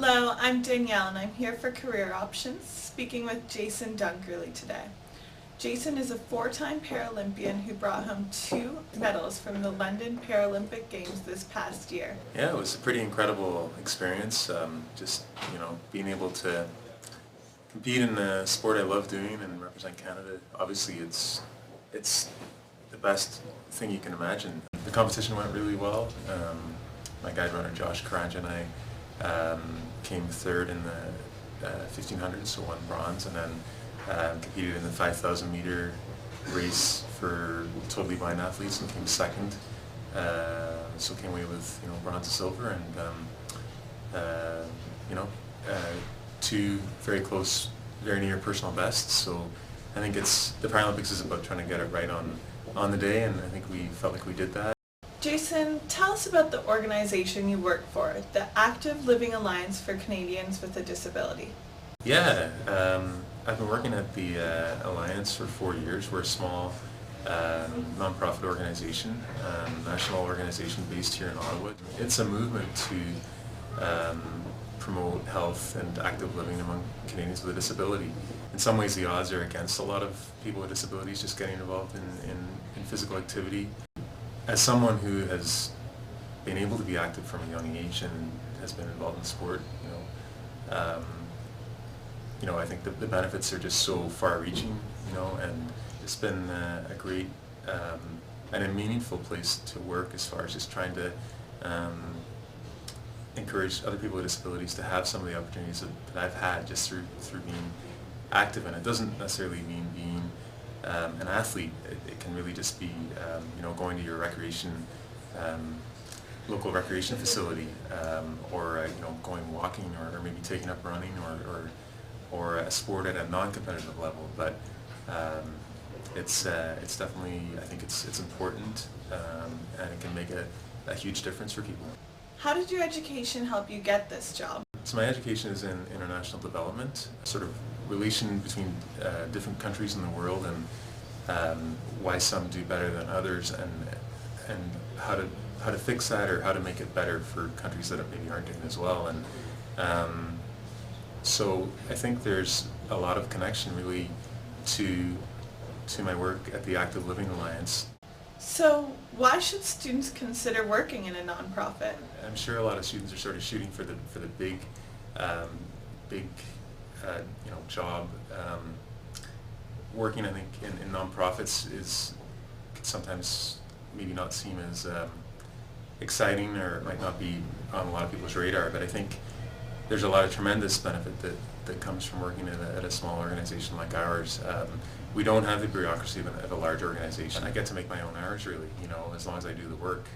Hello, I'm Danielle and I'm here for Career Options, speaking with Jason Dunkerley today. Jason is a four-time Paralympian who brought home 2 medals from the London Paralympic Games this past year. Yeah, it was a pretty incredible experience. Being able to compete in a sport I love doing and represent Canada. Obviously, it's the best thing you can imagine. The competition went really well. My guide runner Josh Karanja and I came third in the 1500, so won bronze, and then competed in the 5,000 meter race for totally blind athletes and came second. So came away with bronze and silver, and 2 very close, very near personal bests. So I think the Paralympics is about trying to get it right on the day, and I think we felt like we did that. Jason, tell us about the organization you work for, the Active Living Alliance for Canadians with a Disability. Yeah, I've been working at the Alliance for 4 years. We're a small non-profit organization, national organization based here in Ottawa. It's a movement to promote health and active living among Canadians with a disability. In some ways the odds are against a lot of people with disabilities just getting involved in physical activity. As someone who has been able to be active from a young age and has been involved in sport, I think the benefits are just so far-reaching, and it's been a great and a meaningful place to work as far as just trying to encourage other people with disabilities to have some of the opportunities that I've had just through being active. And it doesn't necessarily mean being an athlete. It can really just be going to your local recreation facility, or going walking, or maybe taking up running, or a sport at a non-competitive level. But it's definitely, I think it's important, and it can make a huge difference for people. How did your education help you get this job? So my education is in international development, sort of relation between different countries in the world, and why some do better than others, and how to fix that, or how to make it better for countries that maybe aren't doing as well. And so I think there's a lot of connection really to my work at the Active Living Alliance. So why should students consider working in a nonprofit? I'm sure a lot of students are sort of shooting for the big job. Working, I think, in nonprofits can sometimes maybe not seem as exciting, or it might not be on a lot of people's radar, but I think there's a lot of tremendous benefit that comes from working at a small organization like ours. We don't have the bureaucracy of a large organization. I get to make my own hours, really, as long as I do the work.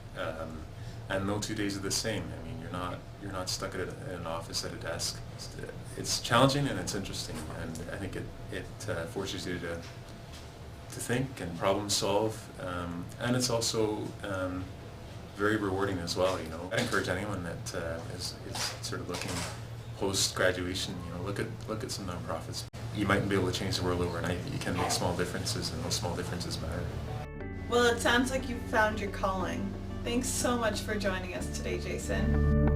And no 2 days are the same. I mean, you're not stuck in an office at a desk. It's challenging and it's interesting, and I think it forces you to think and problem solve, and it's also very rewarding as well. I encourage anyone that is sort of looking post-graduation, look at some nonprofits. You mightn't be able to change the world overnight, but you can make small differences, and those small differences matter. Well, it sounds like you've found your calling. Thanks so much for joining us today, Jason.